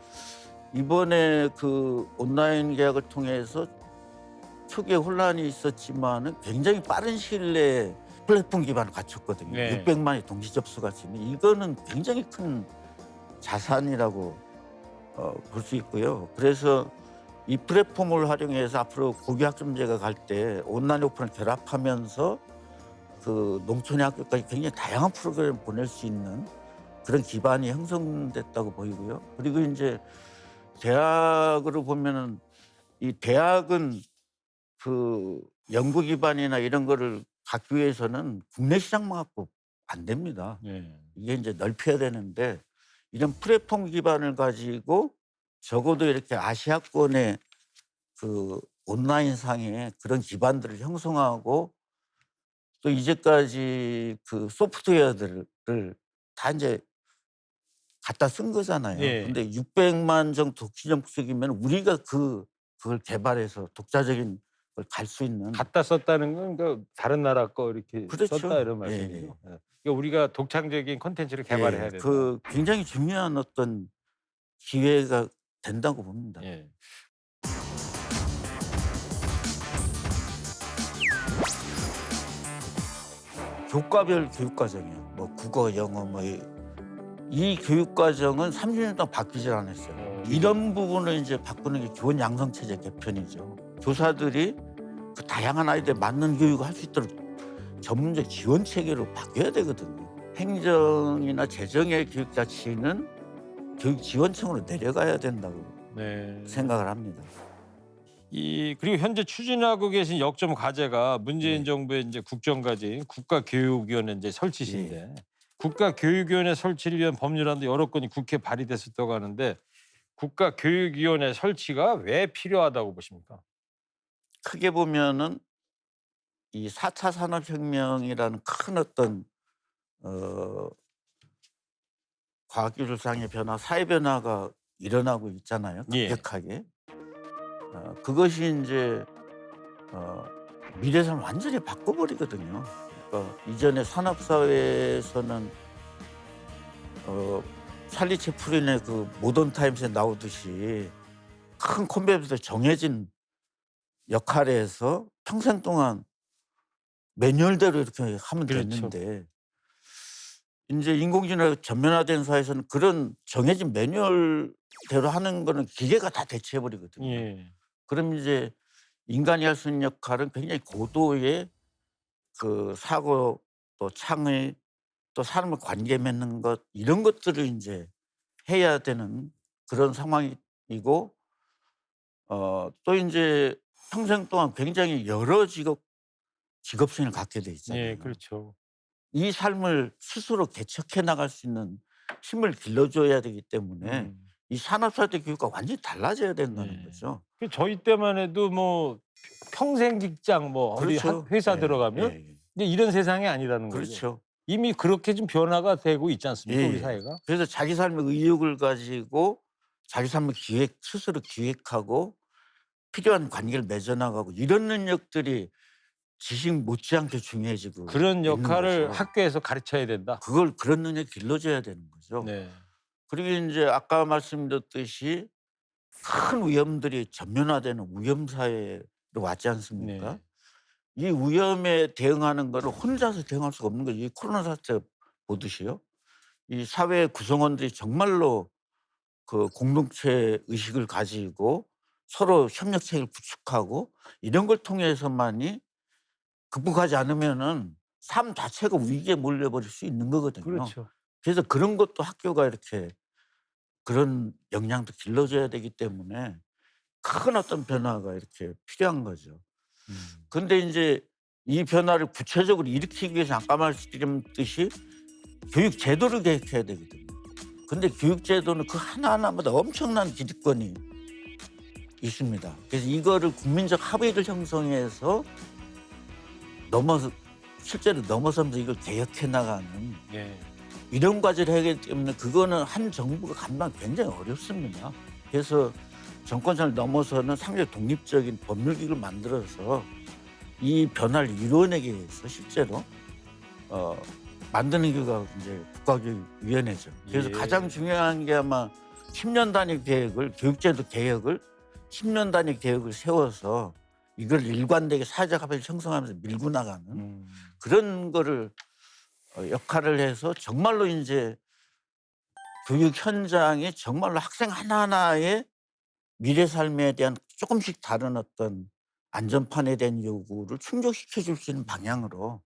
Speaker 3: 이번에 그 온라인 계약을 통해서 초기에 혼란이 있었지만은 굉장히 빠른 시일 내에 플랫폼 기반을 갖췄거든요.
Speaker 2: 네.
Speaker 3: 600만이 동시 접수가 있으면 이거는 굉장히 큰 자산이라고 볼 수 있고요. 그래서 이 플랫폼을 활용해서 앞으로 고교 학점제가 갈 때 온라인 오픈을 결합하면서 그 농촌의 학교까지 굉장히 다양한 프로그램을 보낼 수 있는 그런 기반이 형성됐다고 보이고요. 그리고 이제 대학으로 보면은, 이 대학은 그 연구 기반이나 이런 거를 갖기 위해서는 국내 시장만 갖고 안 됩니다.
Speaker 2: 네.
Speaker 3: 이게 이제 넓혀야 되는데, 이런 플랫폼 기반을 가지고 적어도 이렇게 아시아권의 그 온라인상의 그런 기반들을 형성하고, 또 이제까지 그 소프트웨어들을 다 이제 갖다 쓴 거잖아요.
Speaker 2: 예.
Speaker 3: 근데 600만 정 독시 접속이면 우리가 그걸 개발해서 독자적인 걸 갈 수 있는.
Speaker 2: 갖다 썼다는 건 그 다른 나라 거 이렇게
Speaker 3: 그렇죠.
Speaker 2: 썼다 이런
Speaker 3: 예,
Speaker 2: 말씀이죠.
Speaker 3: 예.
Speaker 2: 예. 그러니까 우리가 독창적인 콘텐츠를 개발해야 된다.
Speaker 3: 그 굉장히 중요한 어떤 기회가 된다고 봅니다.
Speaker 2: 예.
Speaker 3: 교과별 교육 과정이요. 뭐 국어, 영어 뭐 이 교육 과정은 30년 동안 바뀌질 않았어요. 이런 부분을 이제 바꾸는 게 기본 양성 체제 개편이죠. 교사들이 그 다양한 아이들에 맞는 교육을 할 수 있도록 전문적 지원 체계로 바뀌어야 되거든요. 행정이나 재정의 교육 자치는 교육지원청으로 내려가야 된다고
Speaker 2: 네.
Speaker 3: 생각을 합니다.
Speaker 2: 그리고 현재 추진하고 계신 역점 과제가 문재인
Speaker 3: 네.
Speaker 2: 정부의 이제 국정과제인 국가교육위원회 이제 설치신데 국가교육위원회 설치를 위한 법률안도 여러 건이 국회에 발의됐었다고 하는데 국가교육위원회 설치가 왜 필요하다고 보십니까?
Speaker 3: 크게 보면은 이 4차 산업혁명이라는 큰 어떤 과학기술상의 변화, 사회 변화가 일어나고 있잖아요.
Speaker 2: 예.
Speaker 3: 급격하게. 그것이 이제 미래 삶을 완전히 바꿔버리거든요. 그러니까 이전에 산업사회에서는 찰리 채플린의 그 모던 타임스에 나오듯이 큰 컨베이어에서 정해진 역할에서 평생 동안 매뉴얼대로 이렇게 하면
Speaker 2: 그렇죠.
Speaker 3: 됐는데, 이제 인공지능이 전면화된 사회에서는 그런 정해진 매뉴얼 대로 하는 거는 기계가 다 대체해 버리거든요.
Speaker 2: 예.
Speaker 3: 그럼 이제 인간이 할 수 있는 역할은 굉장히 고도의 그 사고 또 창의 또 사람과 관계 맺는 것 이런 것들을 인제 해야 되는 그런 상황이고 또 인제 평생 동안 굉장히 여러 직업성을 갖게 돼
Speaker 2: 예,
Speaker 3: 있잖아요.
Speaker 2: 그렇죠.
Speaker 3: 이 삶을 스스로 개척해 나갈 수 있는 힘을 길러 줘야 되기 때문에
Speaker 2: 음.
Speaker 3: 이 산업사회 교육과 완전히 달라져야 된다는
Speaker 2: 네.
Speaker 3: 거죠.
Speaker 2: 그 저희 때만 해도 뭐 평생 직장 뭐 어디
Speaker 3: 그렇죠.
Speaker 2: 회사
Speaker 3: 예.
Speaker 2: 들어가면
Speaker 3: 예예.
Speaker 2: 이제 이런 세상이 아니라는 거죠.
Speaker 3: 그렇죠.
Speaker 2: 이미 그렇게 좀 변화가 되고 있지 않습니까, 우리
Speaker 3: 예예.
Speaker 2: 사회가?
Speaker 3: 그래서 자기 삶의 의욕을 가지고 자기 삶을 스스로 기획하고 필요한 관계를 맺어 나가고 이런 능력들이 지식 못지않게 중요해지고
Speaker 2: 그런
Speaker 3: 있는
Speaker 2: 역할을
Speaker 3: 거죠.
Speaker 2: 학교에서 가르쳐야 된다.
Speaker 3: 그런 능력을 길러줘야 되는 거죠.
Speaker 2: 네.
Speaker 3: 그리고 인제 아까 말씀드렸듯이 큰 위험들이 전면화되는 위험 사회로 왔지 않습니까?
Speaker 2: 네.
Speaker 3: 이 위험에 대응하는 거를 혼자서 대응할 수가 없는 거죠. 이 코로나 사태 보듯이요. 이 사회 구성원들이 정말로 그 공동체 의식을 가지고 서로 협력체를 구축하고 이런 걸 통해서만이 극복하지 않으면은 삶 자체가 위기에 몰려버릴 수 있는 거거든요.
Speaker 2: 그렇죠.
Speaker 3: 그래서 그런 것도 학교가 이렇게 그런 역량도 길러줘야 되기 때문에 큰 어떤 변화가 이렇게 필요한 거죠.
Speaker 2: 음.
Speaker 3: 근데 인제 이 변화를 구체적으로 일으키기 위해서 아까 말씀드렸듯이 교육 제도를 개혁해야 되거든요. 근데 교육 제도는 그 하나하나마다 엄청난 기득권이 있습니다. 그래서 이거를 국민적 합의를 형성해서 넘어서 실제로 넘어서면서 이걸 개혁해 나가는
Speaker 2: 예.
Speaker 3: 이런 과제를 해야 하기 때문에 그거는 한 정부가 감당 굉장히 어렵습니다. 그래서 정권상을 넘어서는 상당히 독립적인 법률기구를 만들어서 이 변화를 이루어내기 위해서 실제로 만드는 기구가 이제 국가교육위원회죠. 그래서
Speaker 2: 예.
Speaker 3: 가장 중요한 게 아마 10년 단위 계획을 교육제도 개혁을 10년 단위 계획을 세워서 이걸 일관되게 사회적 합의를 형성하면서 밀고 나가는
Speaker 2: 음.
Speaker 3: 그런 거를 역할을 해서 정말로 인제 교육 현장에 정말로 학생 하나하나의 미래 삶에 대한 쪼끔씩 다른 어떤 안전판에 대한 요구를 충족시켜 줄 수 있는 방향으로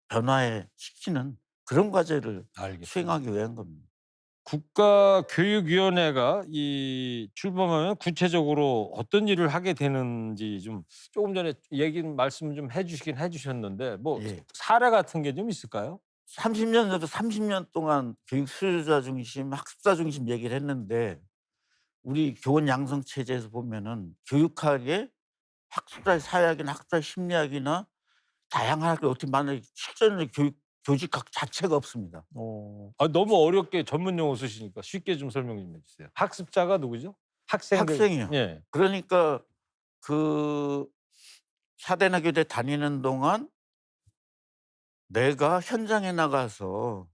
Speaker 3: 변화해 시키는 그런 과제를
Speaker 2: 알겠습니다.
Speaker 3: 수행하기 위한 겁니다.
Speaker 2: 국가교육위원회가 이 출범하면 구체적으로 어떤 일을 하게 되는지 좀 조금 전에 말씀 좀 해 주셨는데 뭐
Speaker 3: 예.
Speaker 2: 사례 같은 게 좀 있을까요?
Speaker 3: 30년 전에도 30년 동안 교육 수요자 중심, 학습자 중심 얘기를 했는데 우리 교원 양성 체제에서 보면은 교육학에 학습자의 사회학이나 학습자의 심리학이나 다양한 학을 어떻게 만들 실전의 교직학 자체가 없습니다.
Speaker 2: 너무 어렵게 전문 용어 쓰시니까 쉽게 좀 설명 좀 해 주세요. 학습자가 누구죠? 학생들.
Speaker 3: 학생이요.
Speaker 2: 예.
Speaker 3: 그러니까 그 사대나 교대 다니는 동안 내가 현장에 나가서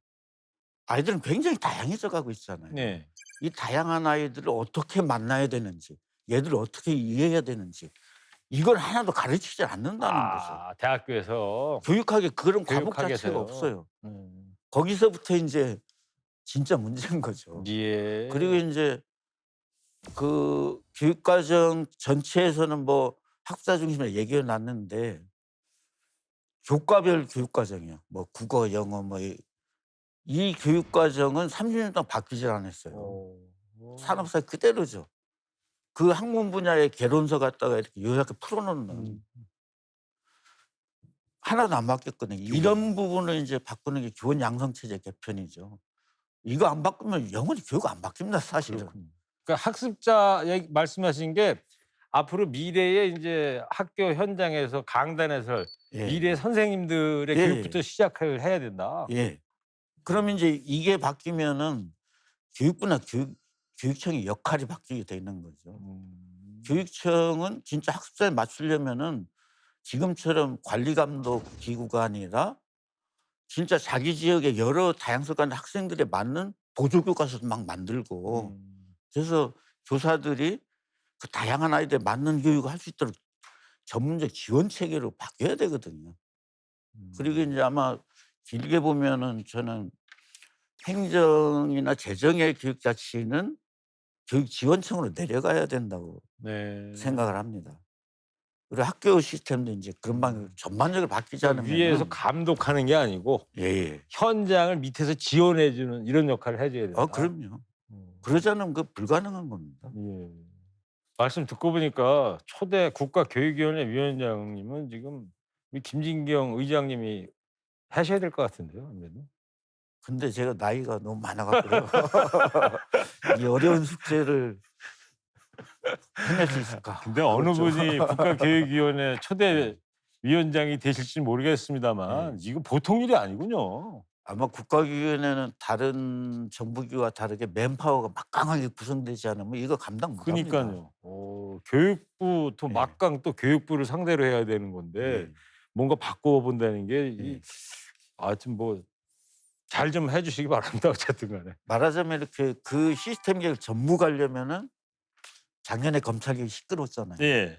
Speaker 3: 아이들은 굉장히 다양해져 가고 있잖아요.
Speaker 2: 네.
Speaker 3: 이 다양한 아이들을 어떻게 만나야 되는지, 얘들을 어떻게 이해해야 되는지 이걸 하나도 가르치지 않는다는 거죠.
Speaker 2: 대학교에서.
Speaker 3: 교육학에 그런 과목 자체가
Speaker 2: 교육학에서요.
Speaker 3: 없어요.
Speaker 2: 음.
Speaker 3: 거기서부터 인제 진짜 문제인 거죠.
Speaker 2: 예.
Speaker 3: 그리고 인제 그 교육과정 전체에서는 뭐 학사 중심으로 얘기해 놨는데 교과별 교육과정이요. 뭐 국어, 영어 뭐 이 교육과정은 30년 동안 바뀌질 않았어요. 산업사회 그대로죠. 그 학문 분야의 개론서 갖다가 이렇게 요약해 풀어 놓는
Speaker 2: 음.
Speaker 3: 하나도 안 바뀌었거든요. 이런 부분을 인제 바꾸는 게 교원 양성 체제 개편이죠. 이거 안 바꾸면 영원히 교육 안 바뀝니다, 사실은.
Speaker 2: 그렇군요. 그러니까 학습자 얘기 말씀하신 게 앞으로 미래의 인제 학교 현장에서 강단에서
Speaker 3: 예.
Speaker 2: 미래 선생님들의
Speaker 3: 예.
Speaker 2: 교육부터 시작을 해야 된다.
Speaker 3: 예. 그러면 인제 이게 바뀌면은 교육부나 교육청의 역할이 바뀌게 되는 거죠. 교육청은 진짜 학습자에 맞추려면은 지금처럼 관리 감독 기구가 아니라 진짜 자기 지역의 여러 다양성 가진 학생들에 맞는 보조 교과서도 막 만들고 그래서 교사들이 그 다양한 아이들에 맞는 교육을 할 수 있도록 전문적 지원 체계로 바뀌어야 되거든요. 그리고 인제 아마 길게 보면은 저는 행정이나 재정의 교육 자치는 교육지원청으로 내려가야 된다고
Speaker 2: 네.
Speaker 3: 생각을 합니다. 그리고 학교 시스템도 이제 그런 방향으로 전반적으로 바뀌지 않으면
Speaker 2: 위에서 감독하는 게 아니고
Speaker 3: 예.
Speaker 2: 현장을 밑에서 지원해주는 이런 역할을 해줘야 된다.
Speaker 3: 그럼요.
Speaker 2: 음.
Speaker 3: 그러지 않으면 그 불가능한 겁니다.
Speaker 2: 예. 말씀 듣고 보니까 초대 국가교육위원회 위원장님은 지금 우리 김진경 의장님이 하셔야 될 것 같은데요, 아무래도.
Speaker 3: 근데 제가 나이가 너무 많아 갖고요. 이 어려운 숙제를 해낼 수 있을까?
Speaker 2: 근데 어느
Speaker 3: 그렇죠.
Speaker 2: 분이 국가교육위원회 초대 위원장이 되실지 모르겠습니다만 이거 보통 일이 아니군요.
Speaker 3: 아마 국가교육위원회는 다른 정부기구와 다르게 맨파워가 막강하게 구성되지 않으면 이거 감당 못합니다.
Speaker 2: 그러니까요. 교육부 또
Speaker 3: 예.
Speaker 2: 막강 또 교육부를 상대로 해야 되는 건데
Speaker 3: 예.
Speaker 2: 뭔가 바꿔 본다는 게
Speaker 3: 예.
Speaker 2: 하여튼 뭐 잘 좀 해주시기 바랍니다. 어쨌든 간에.
Speaker 3: 말하자면 이렇게 그 시스템 개혁 전무 가려면은 작년에 검찰이 시끄러웠잖아요.
Speaker 2: 예.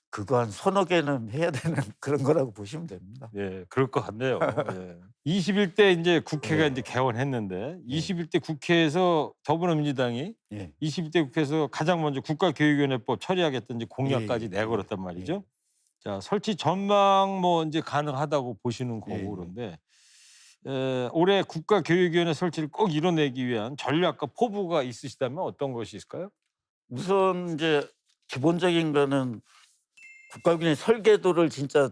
Speaker 3: 그거 한 서너 개는 해야 되는 그런 거라고 보시면 됩니다.
Speaker 2: 예, 그럴 것 같네요. 예. 21대 이제 국회가
Speaker 3: 예.
Speaker 2: 이제 개원했는데 21대 국회에서 더불어민주당이
Speaker 3: 예.
Speaker 2: 21대 국회에서 가장 먼저 국가교육위원회법 처리하겠다는 이제 공약까지
Speaker 3: 예.
Speaker 2: 내걸었단 말이죠. 자, 설치 전망 뭐 이제 가능하다고 보시는 거고
Speaker 3: 예.
Speaker 2: 그런데 올해 국가교육위원회 설치를 꼭 이뤄내기 위한 전략과 포부가 있으시다면 어떤 것이 있을까요?
Speaker 3: 우선 이제 기본적인 거는 국가기관의 설계도를 진짜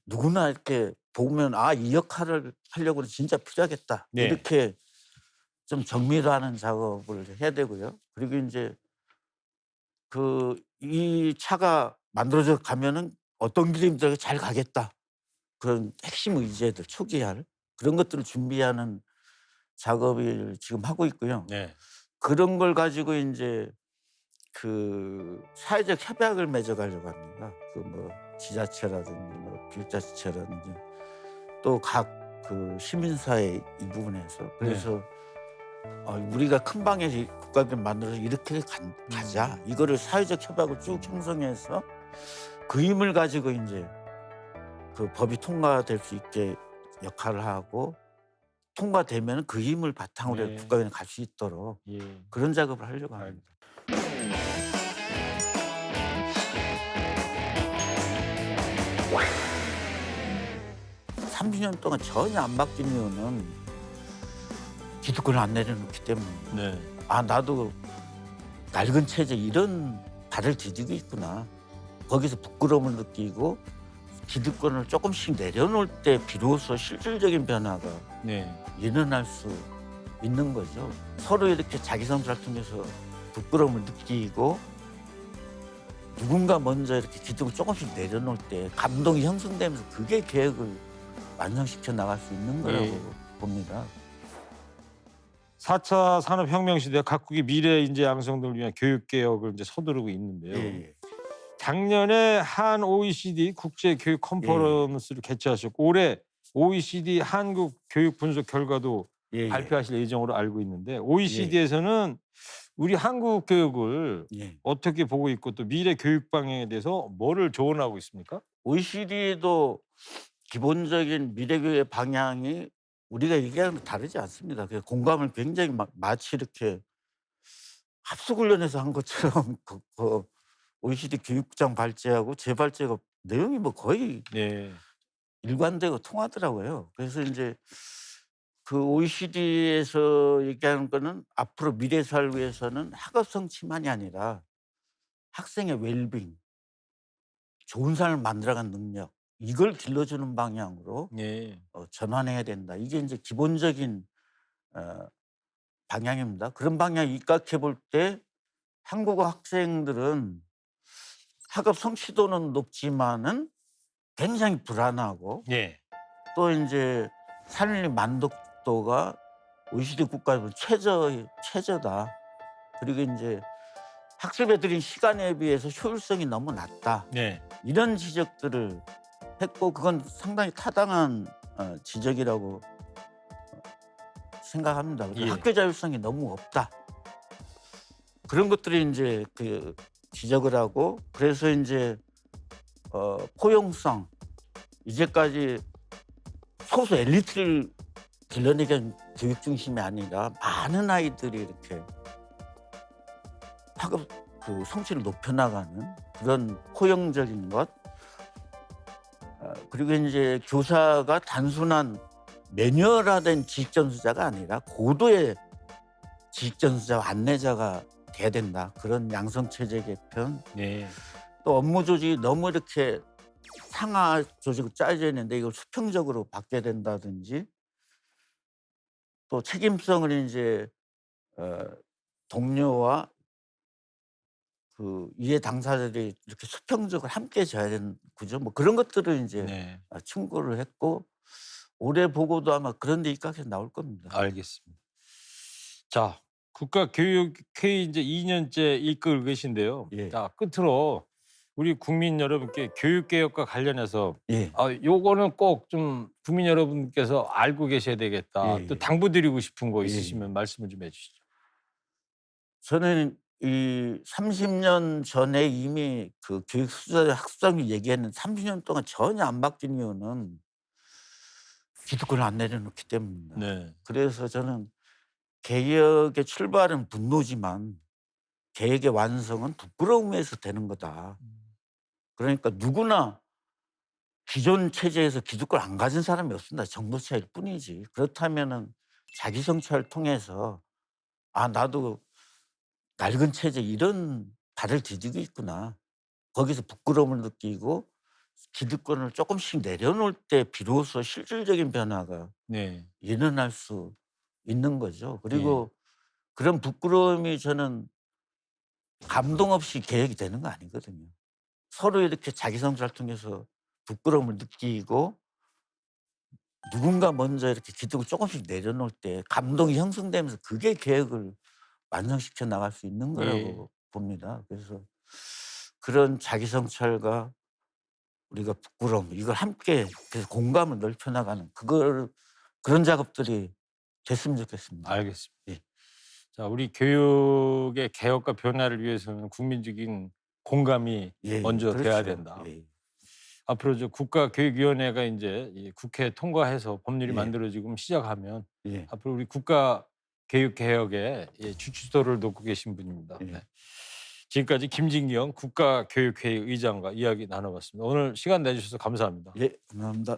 Speaker 3: 누구나 이렇게 보면 이 역할을 하려고는 진짜 필요하겠다.
Speaker 2: 네.
Speaker 3: 이렇게 좀 정밀화하는 작업을 해야 되고요. 그리고 이제 이 차가 만들어져 가면은 어떤 길이든 잘 가겠다. 그런 핵심 의제들 초기할 그런 것들을 준비하는 작업을 지금 하고 있고요.
Speaker 2: 네.
Speaker 3: 그런 걸 가지고 이제 사회적 협약을 맺어가려고 합니다. 뭐 지자체라든지 뭐 기획자치체라든지 또 각 시민사회 이 부분에서 그래서 우리가 큰 방에 국가를 만들어서 이렇게 가자. 이거를 사회적 협약을 쭉 형성해서 그 힘을 가지고 이제 법이 통과될 수 있게 역할을 하고 통과되면 그 힘을 바탕으로
Speaker 2: 네.
Speaker 3: 국가에 갈 수 있도록
Speaker 2: 예.
Speaker 3: 그런 작업을 하려고 합니다. 30년 동안 전혀 안 바뀐 이유는 기득권을 안 내려놓기 때문에
Speaker 2: 네.
Speaker 3: 나도 낡은 체제 이런 발을 디디고 있구나. 거기서 부끄러움을 느끼고 기득권을 조금씩 내려놓을 때 비로소 실질적인 변화가
Speaker 2: 네.
Speaker 3: 일어날 수 있는 거죠. 서로 이렇게 자기 성찰을 통해서 부끄러움을 느끼고 누군가 먼저 이렇게 기득을 조금씩 내려놓을 때 감동이 형성되면서 그게 계획을 완성시켜 나갈 수 있는 거라고
Speaker 2: 예.
Speaker 3: 봅니다.
Speaker 2: 4차 산업혁명 시대 각국의 미래 인재 양성들을 위한 교육 개혁을 이제 서두르고 있는데요.
Speaker 3: 예.
Speaker 2: 작년에 한 OECD 국제 교육 컨퍼런스를 개최하셨고 올해 OECD 한국 교육 분석 결과도
Speaker 3: 예.
Speaker 2: 발표하실 예정으로 알고 있는데 OECD에서는 우리 한국 교육을
Speaker 3: 예.
Speaker 2: 어떻게 보고 있고 또 미래 교육 방향에 대해서 뭐를 조언하고 있습니까?
Speaker 3: OECD도 기본적인 미래교육의 방향이 우리가 얘기하는 거 다르지 않습니다. 그래서 공감을 굉장히 마치 이렇게 합숙훈련에서 한 것처럼 OECD 교육부장 발제하고 제 발제가 내용이 뭐 거의
Speaker 2: 네.
Speaker 3: 일관되고 통하더라고요. 그래서 이제 OECD에서 얘기하는 거는 앞으로 미래 사회를 위해서는 학업 성취만이 아니라 학생의 웰빙, 좋은 삶을 만들어가는 능력 이걸 길러주는 방향으로
Speaker 2: 네.
Speaker 3: 전환해야 된다. 이게 이제 기본적인 방향입니다. 그런 방향 입각해 볼 때 한국어 학생들은 학업 성취도는 높지만은 굉장히 불안하고
Speaker 2: 네.
Speaker 3: 또 이제 삶의 만족도가 OECD 국가에서 최저다. 그리고 이제 학습에 들인 시간에 비해서 효율성이 너무 낮다.
Speaker 2: 네.
Speaker 3: 이런 지적들을 했고 그건 상당히 타당한 지적이라고 생각합니다.
Speaker 2: 예.
Speaker 3: 학교 자율성이 너무 없다. 그런 것들이 이제 지적을 하고 그래서 이제 포용성 이제까지 소수 엘리트를 길러내기 위한 교육 중심이 아니라 많은 아이들이 이렇게 학업 그 성취를 높여나가는 그런 호영적인 것. 그리고 이제 교사가 단순한 매뉴얼화된 지식전수자가 아니라 고도의 지식전수자와 안내자가 돼야 된다. 그런 양성체제 개편.
Speaker 2: 네.
Speaker 3: 또 업무 조직이 너무 이렇게 상하 조직으로 짜여져 있는데 이걸 수평적으로 바뀌어야 된다든지, 또 책임성을 이제 동료와 그 이해 당사자들이 이렇게 수평적으로 함께 져야 되는 구조, 뭐 그런 것들을 이제
Speaker 2: 네.
Speaker 3: 충고를 했고, 올해 보고도 아마 그런 데 입각해서 나올 겁니다.
Speaker 2: 알겠습니다. 자, 국가교육회의 이제 2년째 이끌고 계신데요.
Speaker 3: 예.
Speaker 2: 자, 끝으로 우리 국민 여러분께 교육개혁과 관련해서
Speaker 3: 예.
Speaker 2: 요거는 꼭 좀 국민 여러분께서 알고 계셔야 되겠다.
Speaker 3: 예,
Speaker 2: 또
Speaker 3: 예.
Speaker 2: 당부드리고 싶은 거
Speaker 3: 예,
Speaker 2: 있으시면 말씀을 좀 해주시죠.
Speaker 3: 저는 이 30년 전에 이미 그 교육 수자 학수장이 얘기했는 30년 동안 전혀 안 바뀐 이유는 기득권을 안 내려놓기 때문입니다.
Speaker 2: 네.
Speaker 3: 그래서 저는 개혁의 출발은 분노지만 개혁의 완성은 부끄러움에서 되는 거다. 그러니까 누구나 기존 체제에서 기득권을 안 가진 사람이 없습니다. 정도 차이일 뿐이지. 그렇다면은 자기 성찰을 통해서 나도 낡은 체제 이런 발을 디디고 있구나. 거기서 부끄러움을 느끼고 기득권을 조금씩 내려놓을 때 비로소 실질적인 변화가
Speaker 2: 네.
Speaker 3: 일어날 수 있는 거죠. 그리고 그런 부끄러움이 저는 감동 없이 개혁이 되는 거 아니거든요. 서로 이렇게 자기 성찰을 통해서 부끄러움을 느끼고 누군가 먼저 이렇게 기득을 조금씩 내려놓을 때 감동이 형성되면서 그게 개혁을 완성시켜 나갈 수 있는 거라고 봅니다. 그래서 그런 자기 성찰과 우리가 부끄러움 이걸 함께 그래서 공감을 넓혀 나가는 그런 작업들이 됐으면 좋겠습니다.
Speaker 2: 알겠습니다.
Speaker 3: 예.
Speaker 2: 자, 우리 교육의 개혁과 변화를 위해서는 국민적인 공감이
Speaker 3: 예,
Speaker 2: 먼저
Speaker 3: 그렇죠.
Speaker 2: 돼야 된다.
Speaker 3: 예.
Speaker 2: 앞으로 저 국가교육위원회가 이제 이 국회 통과해서 법률이
Speaker 3: 예.
Speaker 2: 만들어지고 시작하면
Speaker 3: 예.
Speaker 2: 앞으로 우리 국가 교육 개혁의 주춧돌을 놓고 계신 분입니다.
Speaker 3: 예.
Speaker 2: 네. 지금까지 김진경 국가교육회의 의장과 이야기 나눠봤습니다. 오늘 시간 내주셔서 감사합니다.
Speaker 3: 예, 감사합니다.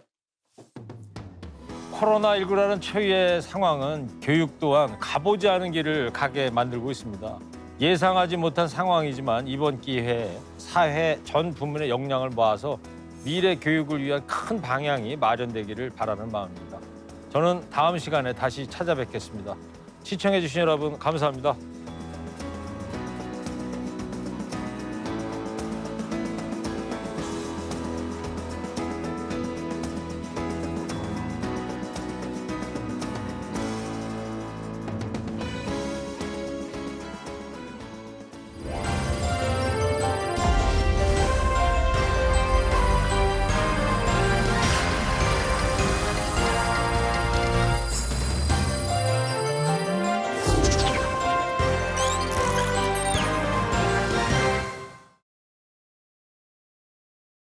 Speaker 2: 코로나19라는 초유의 상황은 교육 또한 가보지 않은 길을 가게 만들고 있습니다. 예상하지 못한 상황이지만 이번 기회에 사회 전 부문의 역량을 모아서 미래 교육을 위한 큰 방향이 마련되기를 바라는 마음입니다. 저는 다음 시간에 다시 찾아뵙겠습니다. 시청해주신 여러분 감사합니다.